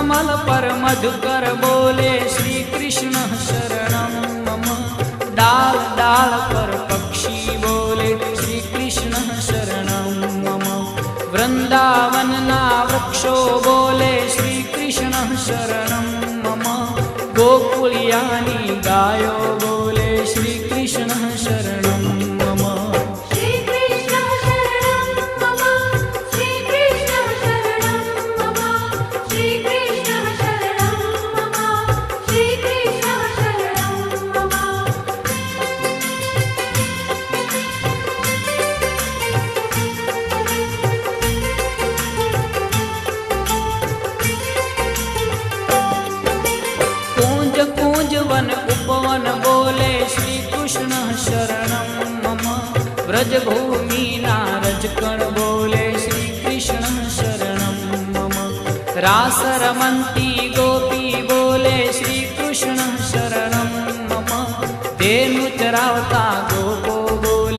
कमल पर मधुकर बोले श्री कृष्ण शरणं मम। डाल डाल पर पक्षी बोले श्री कृष्ण शरणं मम। वृंदावन ना वृक्षो बोले श्री कृष्ण शरणं मम। गोकुलियानी गायो बोले श्री कृष्ण शरणं मम। श्री कृष्ण शरणं मम। श्री कृष्ण शरणं मम। श्री कृष्ण शरणं मम। श्री कृष्ण शरणं मम। कूंज कूंज वन उपवन बोले श्री कृष्ण शरणं मम। व्रजभूमि नारजकण बोले श्री कृष्ण शरणं मम। रास रमन्ती गोपी बोले श्री कृष्ण शरणं मम। धेनु चरावता